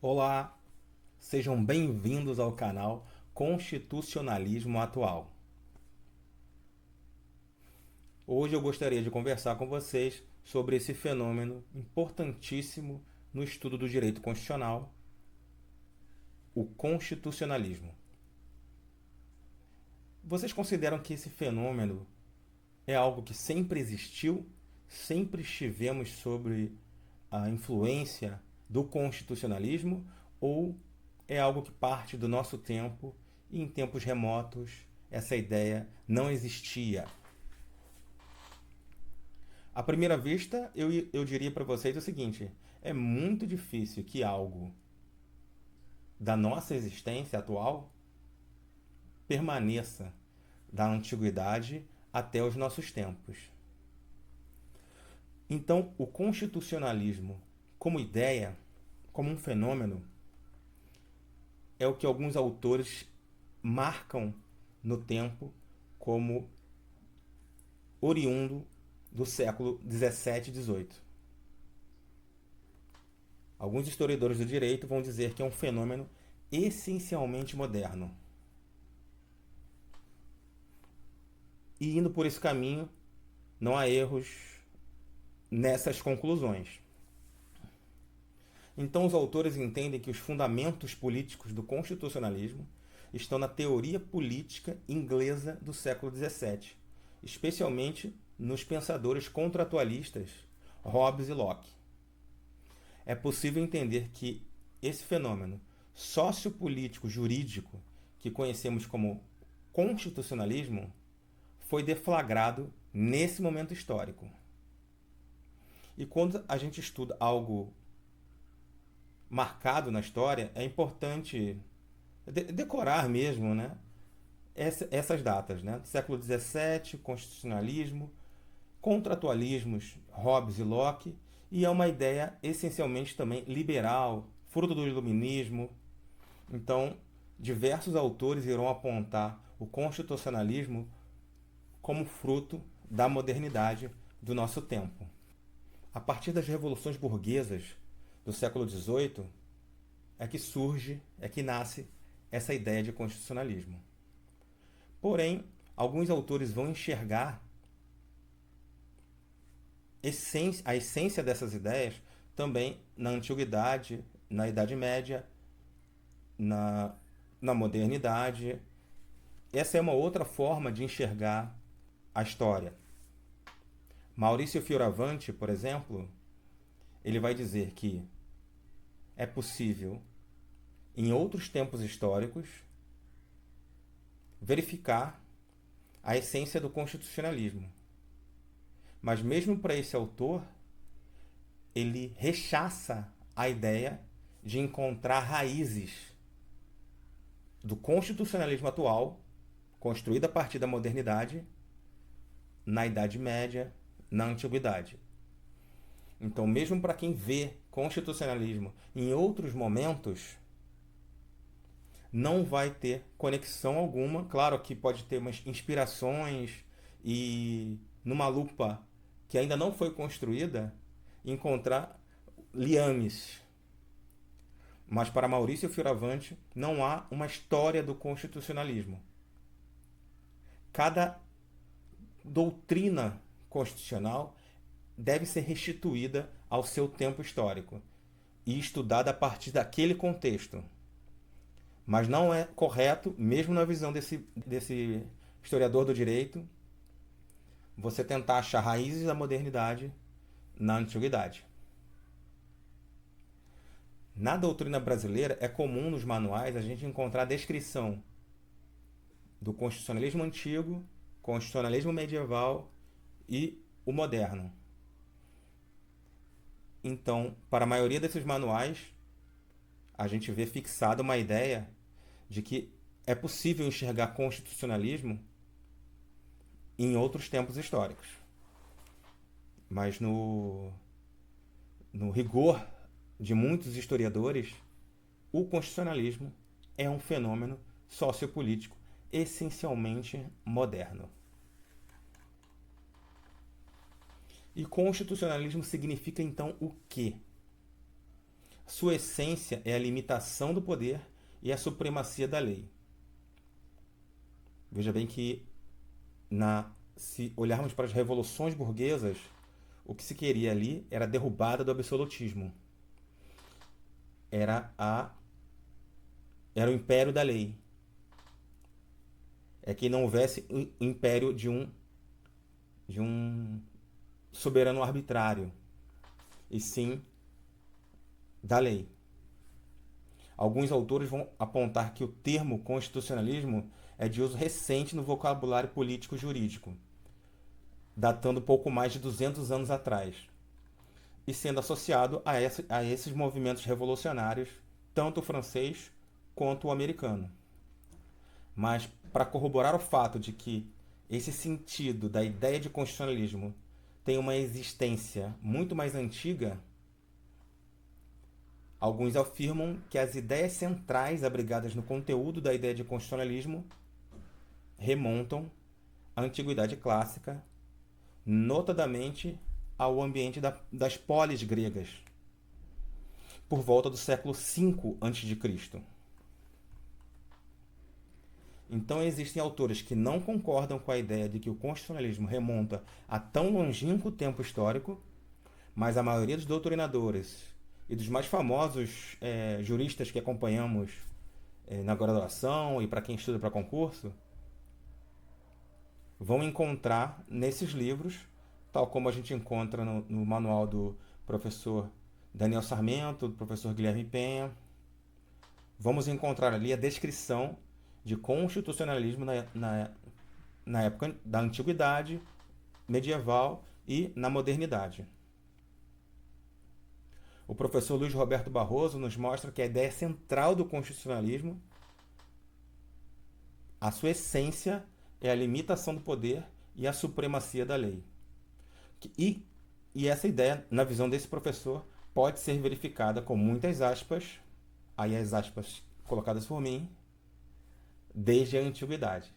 Olá, sejam bem-vindos ao canal Constitucionalismo Atual. Hoje eu gostaria de conversar com vocês sobre esse fenômeno importantíssimo no estudo do direito constitucional, o constitucionalismo. Vocês consideram que esse fenômeno é algo que sempre existiu, sempre estivemos sob a influência do constitucionalismo, ou é algo que parte do nosso tempo e em tempos remotos essa ideia não existia? À primeira vista, eu diria para vocês o seguinte: é muito difícil que algo da nossa existência atual permaneça da antiguidade até os nossos tempos. Então, o constitucionalismo, como ideia, como um fenômeno, é o que alguns autores marcam no tempo como oriundo do século 17 e 18. Alguns historiadores do direito vão dizer que é um fenômeno essencialmente moderno. E indo por esse caminho, não há erros nessas conclusões. Então, os autores entendem que os fundamentos políticos do constitucionalismo estão na teoria política inglesa do século XVII, especialmente nos pensadores contratualistas Hobbes e Locke. É possível entender que esse fenômeno sociopolítico jurídico que conhecemos como constitucionalismo foi deflagrado nesse momento histórico. E quando a gente estuda algo marcado na história, é importante decorar mesmo, né? Essas datas, né? Século XVII, constitucionalismo, contratualismos, Hobbes e Locke, e é uma ideia essencialmente também liberal, fruto do iluminismo. Então, diversos autores irão apontar o constitucionalismo como fruto da modernidade do nosso tempo. A partir das revoluções burguesas do século XVIII é que nasce essa ideia de constitucionalismo. Porém, alguns autores vão enxergar a essência dessas ideias também na antiguidade, na Idade Média, na modernidade. Essa é uma outra forma de enxergar a história. Maurício Fioravanti, por exemplo, ele vai dizer que é possível, em outros tempos históricos, verificar a essência do constitucionalismo. Mas mesmo para esse autor, ele rechaça a ideia de encontrar raízes do constitucionalismo atual, construído a partir da modernidade, na Idade Média, na Antiguidade. Então, mesmo para quem vê constitucionalismo em outros momentos, não vai ter conexão alguma. Claro que pode ter umas inspirações e, numa lupa que ainda não foi construída, encontrar liames. Mas para Maurício Fioravanti não há uma história do constitucionalismo. Cada doutrina constitucional deve ser restituída ao seu tempo histórico e estudada a partir daquele contexto. Mas não é correto, mesmo na visão desse historiador do direito, você tentar achar raízes da modernidade na antiguidade. Na doutrina brasileira, é comum nos manuais a gente encontrar a descrição do constitucionalismo antigo, constitucionalismo medieval e o moderno. Então, para a maioria desses manuais, a gente vê fixada uma ideia de que é possível enxergar constitucionalismo em outros tempos históricos. Mas no rigor de muitos historiadores, o constitucionalismo é um fenômeno sociopolítico essencialmente moderno. E constitucionalismo significa então o quê? sua essência é a limitação do poder e a supremacia da lei. Veja bem que, se olharmos para as revoluções burguesas, o que se queria ali era a derrubada do absolutismo. Era o império da lei. É que não houvesse o império de um soberano arbitrário, e sim da lei. Alguns autores vão apontar que o termo constitucionalismo é de uso recente no vocabulário político jurídico, datando pouco mais de 200 anos atrás, e sendo associado a esses movimentos revolucionários, tanto o francês quanto o americano. Mas, para corroborar o fato de que esse sentido da ideia de constitucionalismo tem uma existência muito mais antiga, alguns afirmam que as ideias centrais abrigadas no conteúdo da ideia de constitucionalismo remontam à antiguidade clássica, notadamente ao ambiente das polis gregas, por volta do século V a.C. Então existem autores que não concordam com a ideia de que o constitucionalismo remonta a tão longínquo tempo histórico, mas a maioria dos doutrinadores e dos mais famosos juristas que acompanhamos na graduação e para quem estuda para concurso, vão encontrar nesses livros, tal como a gente encontra no manual do professor Daniel Sarmento, do professor Guilherme Penha, vamos encontrar ali a descrição de constitucionalismo na época da antiguidade, medieval e na modernidade. O professor Luiz Roberto Barroso nos mostra que a ideia central do constitucionalismo, a sua essência, é a limitação do poder e a supremacia da lei. E essa ideia, na visão desse professor, pode ser verificada com muitas aspas, aí as aspas colocadas por mim, desde a antiguidade.